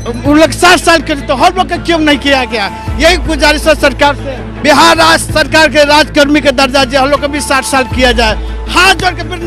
उन लोग 60 साल के तो हम लोग का क्यों नहीं किया गया। यही गुजारिश है सरकार से, बिहार राज्य सरकार के राजकर्मी के दर्जा जो हम लोग को भी 60 साल किया जाए। हाथ जोड़ के फिर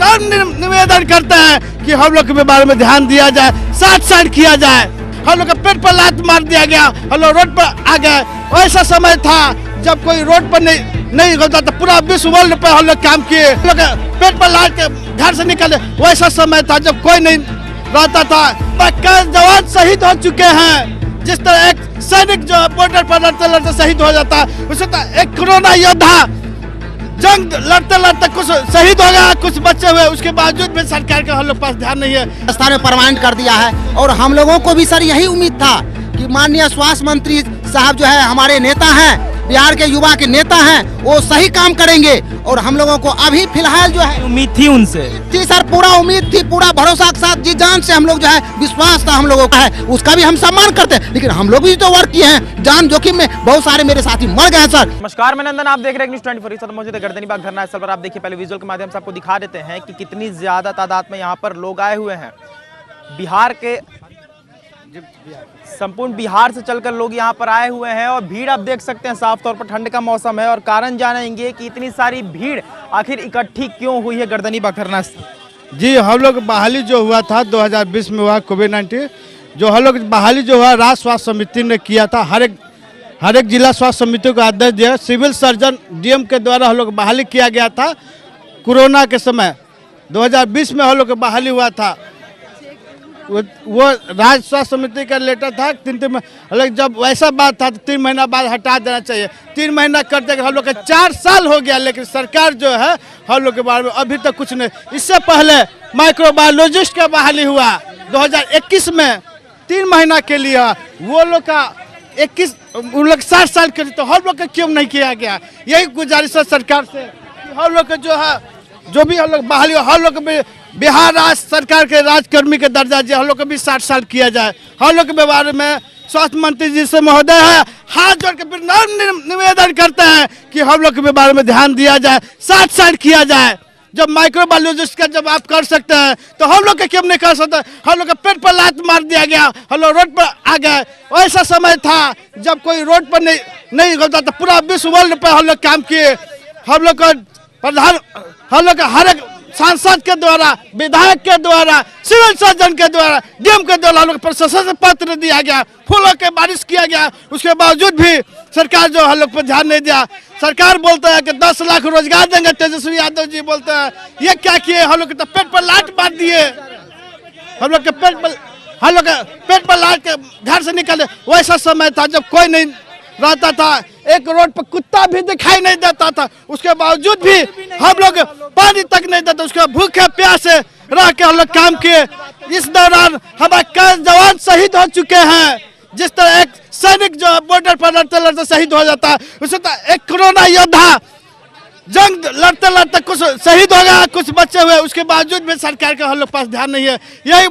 निवेदन करते हैं कि हम लोग के बारे में ध्यान दिया जाए, 60 साल किया जाए। हम लोग का पेट पर लात मार दिया गया, हम लोग रोड पर आ गए। ऐसा समय था जब कोई रोड पर नहीं होता था, पूरा विश्व वर्ल्ड पे हम लोग काम किए, हम लोग पेट पर लात के घर से निकले। वैसा समय था जब कोई नहीं रहता था। जवान शहीद हो चुके हैं। जिस तरह एक सैनिक जो बॉर्डर पर लड़ते लड़ते शहीद हो जाता है, उसी तरह एक कोरोना योद्धा जंग लड़ते लड़ते कुछ शहीद हो गया, कुछ बच्चे हुए, उसके बावजूद भी सरकार के हम लोग पास ध्यान नहीं है। स्थान में परमानेंट कर दिया है और हम लोगों को भी सर यही उम्मीद था कि माननीय स्वास्थ्य मंत्री साहब जो है हमारे नेता हैं, बिहार के युवा के नेता हैं, वो सही काम करेंगे। और हम लोगों को अभी फिलहाल जो है उम्मीद थी उनसे, जी सर, पूरा उम्मीद थी, पूरा भरोसा के साथ जी जान से हम लोग जो है विश्वास था हम लोगों का है, उसका भी हम सम्मान करते हैं। लेकिन हम लोग भी तो वर्क किए हैं, जान जोखिम में बहुत सारे मेरे साथी मर गए हैं सर। नमस्कार, मैं नंदन, आप देख रहे हैं न्यूज़ 24। इस वक्त मौजूद है गर्दनी बाग धरना स्थल पर। आप देखिए, पहले विजुअल के माध्यम से आपको दिखा देते हैं कि कितनी ज्यादा तादाद में यहाँ पर लोग आए हुए हैं। बिहार के संपूर्ण बिहार से चलकर लोग यहाँ पर आए हुए हैं और भीड़ आप देख सकते हैं, साफ तौर पर ठंड का मौसम है और कारण जानेंगे कि इतनी सारी भीड़ आखिर इकट्ठी क्यों हुई है गर्दनी बाग धरना स्थल। जी, हम लोग बहाली जो हुआ था 2020 में हुआ कोविड-19, जो हम लोग बहाली जो हुआ राज्य स्वास्थ्य समिति ने किया था। हर एक जिला स्वास्थ्य समिति को आदेश दिया, सिविल सर्जन डीएम के द्वारा हम लोग बहाली किया गया था। कोरोना के समय 2020 में हम लोग बहाली हुआ था। वो राज्य स्वास्थ्य समिति का लेटर था 3 अलग, जब वैसा बात था तो 3 महीना बाद हटा देना चाहिए। 3 महीना करते हम लोग का 4 साल हो गया, लेकिन सरकार जो है हम लोग के बारे में अभी तक कुछ नहीं। इससे पहले माइक्रोबायोलॉजिस्ट का बहाली हुआ 2021 में 3 महीना के लिए, वो लोग का 21 उन लोग 60 साल के तो हम लोग का क्यों नहीं किया गया। यही गुजारिश है सरकार से कि हम लोग का जो है, जो भी हम लोग बहाली हम लोग बिहार राज्य सरकार के राजकर्मी के दर्जा जो हम लोग को भी 60 साल किया जाए। हम लोग के बारे में स्वास्थ्य मंत्री जी से महोदय है, हाथ जोड़ के फिर निवेदन करते हैं कि हम लोग के बारे में ध्यान दिया जाए, 60 साल किया जाए। जब माइक्रोबायोलॉजिस्ट का जब आप कर सकते हैं तो हम लोग का क्यों नहीं कर सकते। हम लोग का पेट पर लात मार दिया गया, हम लोग रोड पर आ गए। ऐसा समय था जब कोई रोड पर नहीं होता था, पूरा विश्व वर्ल्ड पे हम लोग काम किए। हम लोग का प्रधान, हम लोग का हर एक सांसद के द्वारा, विधायक के द्वारा, सिविल सर्जन के द्वारा, डीएम के द्वारा हम लोग प्रशासन से पत्र दिया गया, फूलों के बारिश किया गया। उसके बावजूद भी सरकार जो हम लोग पर ध्यान नहीं दिया। सरकार बोलता है कि 10 लाख रोजगार देंगे, तेजस्वी यादव जी बोलते हैं, ये क्या किए। हम लोग के तो पेट पर लात मार दिए, हम लोग के पेट पर लात के घर से निकले। वैसा समय था जब कोई नहीं रहता था, एक रोड पर कुत्ता भी दिखाई नहीं देता था, उसके बावजूद भी हम लोग पानी तक नहीं देते, उसके भूखे प्यासे रह के हम लोग काम किए। इस दौरान हमारे कई जवान शहीद हो चुके हैं। जिस तरह एक सैनिक जो बॉर्डर पर लड़ते लड़ते शहीद हो जाता है, उसी तरह एक कोरोना योद्धा जंग लड़ते लड़ते कुछ शहीद हो गया, कुछ बच्चे हुए, उसके बावजूद भी सरकार के हम लोग पास ध्यान नहीं है। यही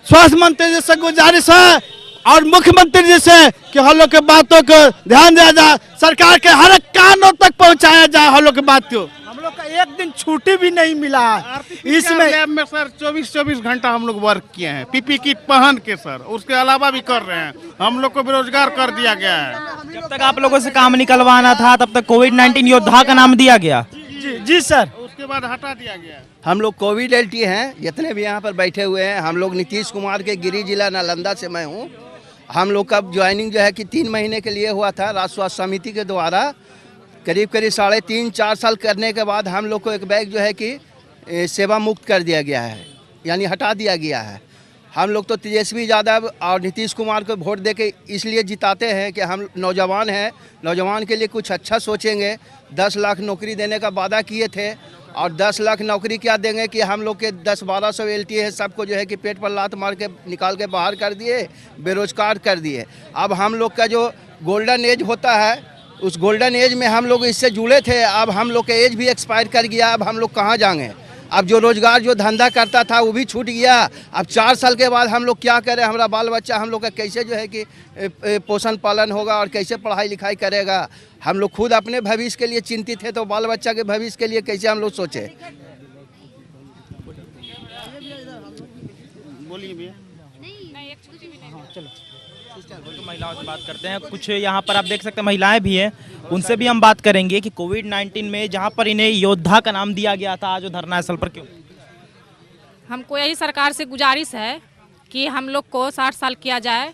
स्वास्थ्य मंत्री जी से गुजारिश है और मुख्यमंत्री जी से कि हम लोग के बातों को ध्यान दिया जाए, सरकार के हर एक कानों तक पहुंचाया जाए हम लोग की बात को। हम लोग का एक दिन छुट्टी भी नहीं मिला है। इसमें लैब में सर 24 घंटा हम लोग वर्क किए हैं, पीपी किट पहन के सर, उसके अलावा भी कर रहे हैं। हम लोग को बेरोजगार कर दिया गया है। जब तक आप लोगों से काम निकलवाना था तब तक कोविड-19 योद्धा का नाम दिया गया। जी सर, उसके बाद हटा दिया गया। हम लोग कोविड एलटी हैं, जितने भी यहाँ पर बैठे हुए हैं। हम लोग नीतीश कुमार के गिरी जिला नालंदा से मैं हूँ। हम लोग का ज्वाइनिंग जो है कि 3 महीने के लिए हुआ था राज्य स्वास्थ्य समिति के द्वारा। करीब 3.5-4 साल करने के बाद हम लोग को एक बैग जो है कि सेवा मुक्त कर दिया गया है, यानी हटा दिया गया है। हम लोग तो तेजस्वी यादव और नीतीश कुमार को वोट दे के इसलिए जिताते हैं कि हम नौजवान हैं, नौजवान के लिए कुछ अच्छा सोचेंगे। 10 लाख नौकरी देने का वादा किए थे और 10 लाख नौकरी क्या देंगे कि हम लोग के 10-1200 एलटी है, सबको जो है कि पेट पर लात मार के निकाल के बाहर कर दिए, बेरोजगार कर दिए। अब हम लोग का जो गोल्डन एज होता है, उस गोल्डन एज में हम लोग इससे जुड़े थे। अब हम लोग का एज भी एक्सपायर कर गया, अब हम लोग कहाँ जाएंगे। अब जो रोजगार जो धंधा करता था वो भी छूट गया। अब 4 साल के बाद हम लोग क्या करें, हमारा बाल बच्चा हम लोग का कैसे जो है कि पोषण पालन होगा और कैसे पढ़ाई लिखाई करेगा। हम लोग खुद अपने भविष्य के लिए चिंतित है, तो बाल बच्चा के भविष्य के लिए कैसे हम लोग सोचें। बोलिए भैया। तो महिलाओं से बात करते हैं। कुछ यहाँ पर आप देख सकते हैं महिलाएं भी हैं, उनसे भी हम बात करेंगे कि कोविड-19 में जहाँ पर इन्हें योद्धा का नाम दिया गया था, आज वो धरना स्थल पर क्यों? हमको यही सरकार से गुजारिश है कि हम लोग को 60 साल किया जाए।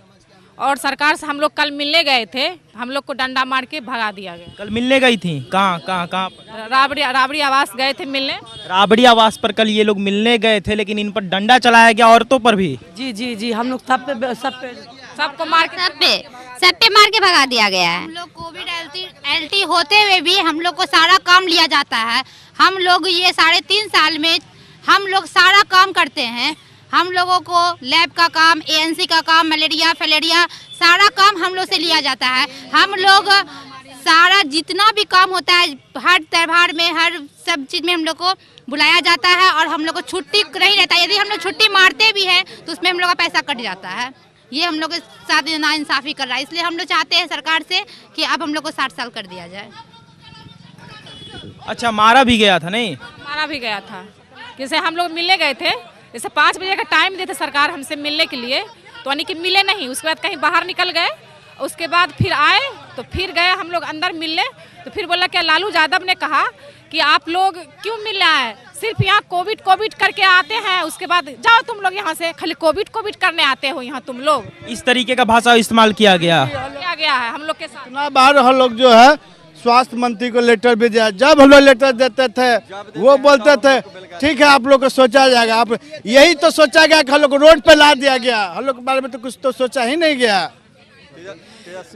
और सरकार से हम लोग कल मिलने गए थे, हम लोग को डंडा मार के भगा दिया गया। कल मिलने गई थी? कहाँ पर? राबड़ी आवास गए थे मिलने। राबड़ी आवास पर कल ये लोग मिलने गए थे, लेकिन इन पर डंडा चलाया गया, औरतों पर भी। जी हम लोग सबको मार के सब पे मार के भगा दिया गया है। हम लोग कोविड एलटी होते हुए भी हम लोग को सारा काम लिया जाता है। हम लोग ये 3.5 साल में हम लोग सारा काम करते हैं। हम लोगों को लैब का काम, एएनसी का काम, मलेरिया फलेरिया सारा काम हम लोग से लिया जाता है। हम लोग सारा जितना भी काम होता है हर त्यौहार में, हर सब चीज़ में हम लोग को बुलाया जाता है और हम लोग को छुट्टी नहीं रहता है। यदि हम लोग छुट्टी मारते भी हैं तो उसमें हम लोग का पैसा कट जाता है। ये हम लोग के साथ नाइंसाफ़ी कर रहा है, इसलिए हम लोग चाहते हैं सरकार से कि अब हम लोग को 60 साल कर दिया जाए। अच्छा, मारा भी गया था? नहीं मारा भी गया था। जैसे हम लोग मिलने गए थे, जैसे 5 बजे का टाइम देते सरकार हमसे मिलने के लिए, तो यानी कि मिले नहीं। उसके बाद कहीं बाहर निकल गए, उसके बाद फिर आए तो फिर गए हम लोग अंदर मिलने, तो फिर बोला क्या लालू यादव ने कहा कि आप लोग क्यों मिल रहा है, सिर्फ यहाँ कोविड करके आते हैं, उसके बाद जाओ तुम लोग यहाँ से, खाली कोविड करने आते हो यहाँ तुम लोग। इस तरीके का भाषा इस्तेमाल किया गया है हम लोग के साथ। इतना बार हम लोग जो है स्वास्थ्य मंत्री को लेटर भी दिया, जब हम लोग लेटर देते थे वो बोलते थे ठीक है आप लोग को सोचा जाएगा। आप यही तो सोचा गया कि हम लोग को रोड पे ला दिया गया, हम लोग के बारे में तो कुछ तो सोचा ही नहीं गया।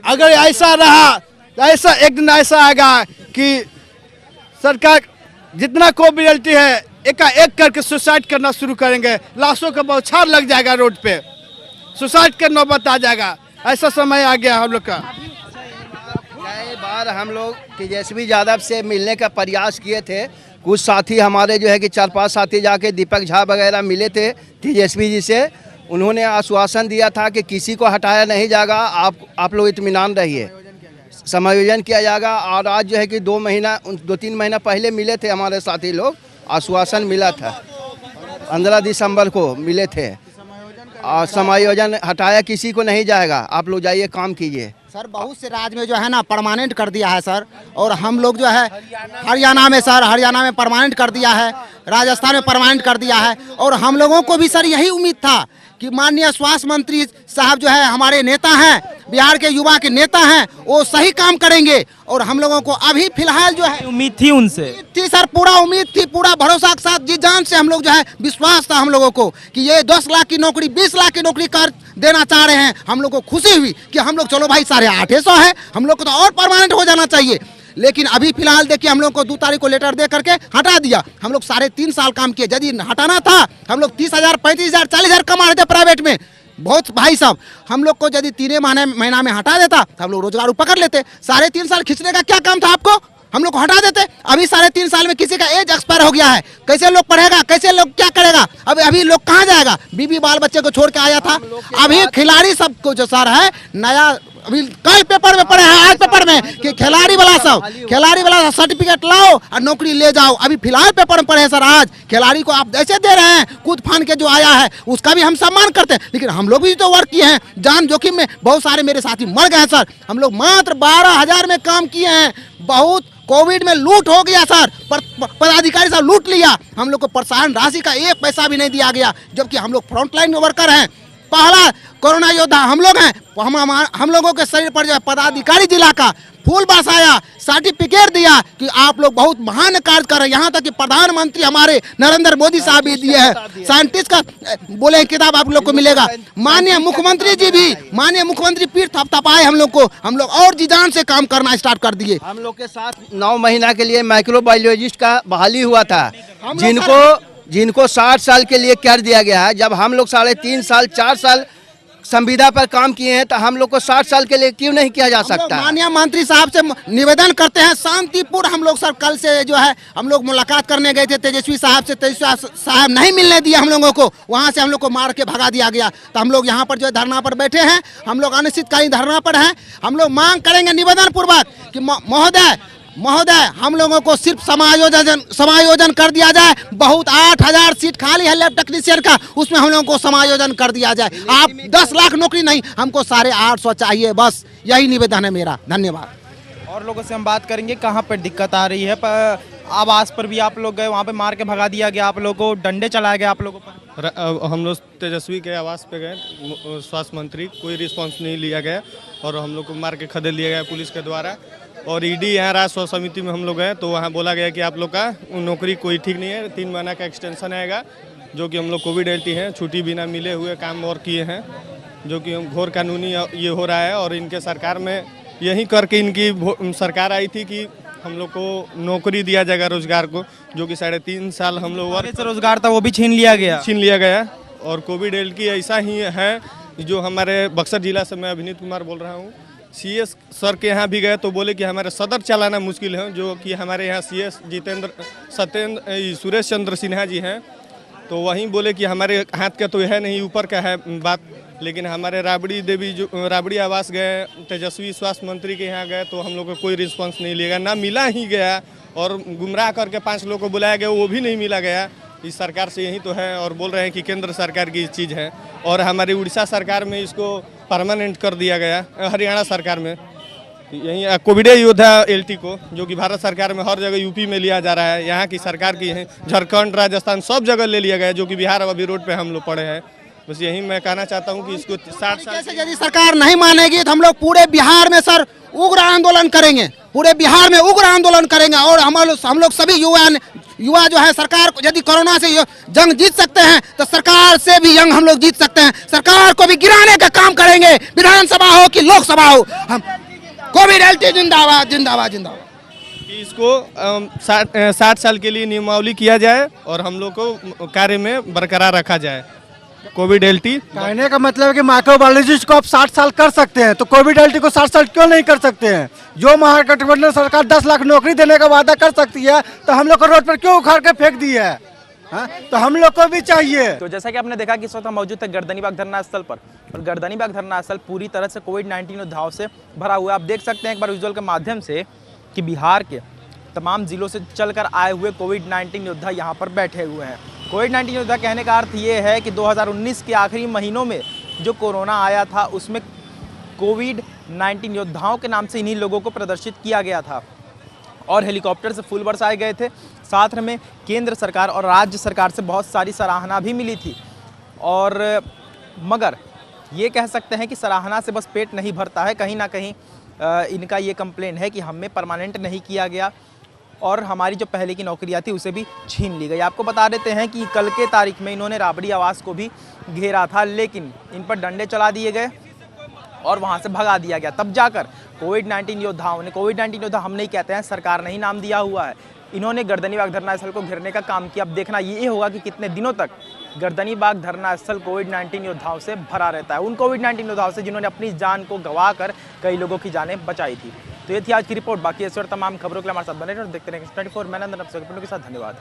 अगर ऐसा रहा तो ऐसा एक दिन ऐसा आएगा कि सरकार जितना कोविड है एक करके सुसाइड करना शुरू करेंगे, लाशों का बौछार लग जाएगा रोड पे, सुसाइड का नौबत आ जाएगा। ऐसा समय आ गया हम लोग का। कई बार हम लोग तेजस्वी यादव से मिलने का प्रयास किए थे। कुछ साथी हमारे जो है कि 4-5 साथी जाके दीपक झा वगैरह मिले थे तेजस्वी जी से। उन्होंने आश्वासन दिया था कि किसी को हटाया नहीं जाएगा, आप लोग इत्मीनान रहिए, समायोजन किया जाएगा। और आज जो है कि 2-3 महीना पहले मिले थे हमारे साथी लोग, आश्वासन मिला था 15 दिसंबर को मिले थे। और समायोजन हटाया किसी को नहीं जाएगा, आप लोग जाइए काम कीजिए। सर बहुत से राज्य में जो है ना परमानेंट कर दिया है सर, और हम लोग जो है हरियाणा में परमानेंट कर दिया है, राजस्थान में परमानेंट कर दिया है। और हम लोगों को भी सर यही उम्मीद था कि माननीय स्वास्थ्य मंत्री साहब जो है हमारे नेता हैं, बिहार के युवा के नेता हैं, वो सही काम करेंगे। और हम लोगों को अभी फिलहाल जो है उम्मीद थी उनसे, थी सर, पूरा उम्मीद थी, पूरा भरोसा के साथ जी जान से हम लोग जो है विश्वास था हम लोगों को कि ये 10 लाख की नौकरी 20 लाख की नौकरी कर देना चाह रहे हैं। हम लोग को खुशी हुई कि हम लोग चलो भाई 850 है, हम लोग को तो और परमानेंट हो जाना चाहिए। लेकिन अभी फिलहाल देखिए हम लोग को 2 तारीख को लेटर दे करके हटा दिया। हम लोग 3.5 साल काम किए, यदि हटाना था हम लोग 30,000, 35,000, 40,000 कमा रहे थे प्राइवेट में। बहुत भाई साहब, हम लोग को यदि 3 महीना में हटा देता तो हम लोग रोजगार पकड़ लेते। 3.5 साल खींचने का क्या काम था आपको, हम लोग को हटा देते। अभी 3.5 साल में किसी का एज एक्सपायर हो गया है, कैसे लोग पढ़ेगा, कैसे लोग क्या करेगा, अभी लोग कहाँ जाएगा, बीबी बाल बच्चे को छोड़ के आया था। अभी खिलाड़ी सबको जो सर है नया, अभी कल पेपर में पढ़े हैं, आज पेपर में कि खिलाड़ी वाला सर्टिफिकेट लाओ और नौकरी ले जाओ। अभी फिलहाल पेपर में पढ़े सर, आज खिलाड़ी को आप ऐसे दे रहे हैं, कूद फान के जो आया है उसका भी हम सम्मान करते हैं। लेकिन हम लोग भी तो वर्क किए हैं, जान जोखिम में बहुत सारे मेरे साथी मर गए हैं सर। हम लोग मात्र 12,000 में काम किए हैं। बहुत कोविड में लूट हो गया सर, पदाधिकारी सब लूट लिया। हम लोग को प्रोत्साहन राशि का 1 पैसा भी नहीं दिया गया, जबकि हम लोग फ्रंटलाइन वर्कर हैं। पहला कोरोना योद्धा हम लोग हैं। हम लोगों के शरीर पर जो है पदाधिकारी जिला का फूल बरसाया, सर्टिफिकेट दिया कि आप लोग बहुत महान कार्य कर रहे हैं। यहाँ तक कि प्रधानमंत्री हमारे नरेंद्र मोदी साहब भी दिए हैं, साइंटिस्ट का बोले किताब आप लोग को मिलेगा। माननीय मुख्यमंत्री जी भी, माननीय मुख्यमंत्री पीठ थपथपाए हम लोग को, हम लोग और जी जान से काम करना स्टार्ट कर दिए। हम लोग के साथ 9 महीना के लिए माइक्रोबायोलॉजिस्ट का बहाली हुआ था, जिनको 60 साल के लिए कर दिया गया है। जब हम लोग 3.5 साल 4 साल संविदा पर काम किए हैं तो हम लोग को 60 साल के लिए क्यों नहीं किया जा सकता। माननीय मंत्री साहब से निवेदन करते हैं, शांतिपूर्ण हम लोग सर कल से जो है हम लोग मुलाकात करने गए थे तेजस्वी साहब से, तेजस्वी साहब नहीं मिलने दिया हम लोगों को, वहाँ से हम लोग को मार के भगा दिया गया। तो हम लोग यहाँ पर जो है धरना पर बैठे हैं, हम लोग अनिश्चितकालीन धरना पर हैं। हम लोग मांग करेंगे निवेदन पूर्वक कि महोदय हम लोगों को सिर्फ समायोजन कर दिया जाए। बहुत 8,000 सीट खाली है लैब टेक्नीशियन का, उसमें हम लोगों को समायोजन कर दिया जाए। आप 10 लाख नौकरी नहीं, हमको 850 चाहिए, बस यही निवेदन है मेरा। धन्यवाद। और लोगों से हम बात करेंगे कहाँ पर दिक्कत आ रही है। आवास पर भी आप लोग गए, वहाँ पे मार के भगा दिया गया, आप लोगों को डंडे चलाए गए आप लोगों पर। हम लोग तेजस्वी के आवास पे गए, स्वास्थ्य मंत्री, कोई रिस्पांस नहीं लिया गया और हम लोग को मार के खदेड़ लिया गया पुलिस के द्वारा। और ईडी यहाँ राज्य स्वास्थ्य समिति में हम लोग गए तो वहाँ बोला गया कि आप लोग का नौकरी कोई ठीक नहीं है, 3 महीना का एक्सटेंशन आएगा, जो कि हम लोग कोविड एल्टी हैं, छुट्टी बिना मिले हुए काम और किए हैं, जो कि घोर कानूनी ये हो रहा है। और इनके सरकार में यही करके इनकी सरकार आई थी कि हम लोग को नौकरी दिया जाएगा, रोजगार को, जो कि 3.5 साल हम लोग से रोजगार था वो भी छीन लिया गया। और कोविड एल्टी ऐसा ही है जो हमारे बक्सर जिला से, मैं अभिनीत कुमार बोल रहा हूँ, सीएस सर के यहाँ भी गए तो बोले कि हमारे सदर चलाना मुश्किल है, जो कि हमारे यहाँ सीएस सुरेश चंद्र सिन्हा जी हैं, तो वहीं बोले कि हमारे हाथ का तो है नहीं, ऊपर का है बात। लेकिन हमारे राबड़ी आवास गए, तेजस्वी स्वास्थ्य मंत्री के यहाँ गए तो हम लोग को कोई रिस्पांस नहीं लिया, ना मिला ही गया। और गुमराह करके 5 लोगों को बुलाया गया, वो भी नहीं मिला गया। इस सरकार से यही तो है। और बोल रहे हैं कि केंद्र सरकार की चीज़ है, और हमारी उड़ीसा सरकार में इसको परमानेंट कर दिया गया, हरियाणा सरकार में यही कोविड योद्धा एलटी को, जो कि भारत सरकार में हर जगह यूपी में लिया जा रहा है, यहाँ की सरकार की है, झारखंड, राजस्थान सब जगह ले लिया गया, जो कि बिहार अभी रोड पे हम लोग पड़े हैं। बस यही मैं कहना चाहता हूँ कि इसको 60 साल से यदि सरकार नहीं मानेगी तो हम लोग पूरे बिहार में सर उग्र आंदोलन करेंगे, पूरे बिहार में उग्र आंदोलन करेंगे। और हम लोग सभी युवा जो है, सरकार को यदि कोरोना से जंग जीत सकते हैं तो सरकार से भी जंग हम लोग जीत सकते हैं। सरकार को भी गिराने का काम करेंगे, विधानसभा हो कि लोकसभा हो। हम कोविड एल्टी जिंदाबाद जिंदाबाद जिंदाबाद। कि इसको 60 साल के लिए नियमावली किया जाए और हम लोग को कार्य में बरकरार रखा जाए। कोविड एल्टी कहने का मतलब है कि माइक्रोबायोलॉजिस्ट को आप 60 साल कर सकते हैं, तो कोविड एल्टी को 60 साल क्यों नहीं कर सकते हैं? जो महागठबंधन सरकार 10 लाख नौकरी देने का वादा कर सकती है, तो हम लोग को रोड पर क्यों उखाड़ के फेंक दी है? तो हम लोग को भी चाहिए। तो जैसा कि आपने देखा कि इस वक्त हम मौजूद थे गर्दनीबाग धरना स्थल पर, और गर्दनीबाग धरना स्थल पूरी तरह से कोविड-19 योद्धाओं से भरा हुआ है। आप देख सकते हैं एक बार विजुअल के माध्यम से कि बिहार के तमाम जिलों से चलकर आए हुए कोविड-19 योद्धा यहाँ पर बैठे हुए हैं। कोविड-19 योद्धा कहने का अर्थ ये है कि 2019 के आखिरी महीनों में जो कोरोना आया था, उसमें कोविड-19 योद्धाओं के नाम से इन्हीं लोगों को प्रदर्शित किया गया था और हेलीकॉप्टर से फूल बरसाए गए थे। साथ में केंद्र सरकार और राज्य सरकार से बहुत सारी सराहना भी मिली थी। और मगर ये कह सकते हैं कि सराहना से बस पेट नहीं भरता है, कहीं ना कहीं इनका ये कंप्लेन है कि हमें परमानेंट नहीं किया गया और हमारी जो पहले की नौकरियां थी उसे भी छीन ली गई। आपको बता देते हैं कि कल के तारीख में इन्होंने राबड़ी आवास को भी घेरा था, लेकिन इन पर डंडे चला दिए गए और वहां से भगा दिया गया। तब जाकर कोविड-19 योद्धाओं ने, कोविड-19 योद्धा हम नहीं कहते हैं, सरकार ने ही नाम दिया हुआ है, इन्होंने गर्दनीबाग धरना स्थल को घेरने का काम किया। अब देखना ये होगा कि कितने दिनों तक गर्दनीबाग धरना स्थल कोविड-19 योद्धाओं से भरा रहता है, उन कोविड-19 योद्धाओं से जिन्होंने अपनी जान को गंवा कर कई लोगों की जानें बचाई थी। तो ये थी आज की रिपोर्ट। बाकी इस और तमाम खबरों के लिए हमारे साथ बने रहे और देखते रहेंगे 24। मैं नंदन के साथ धन्यवाद।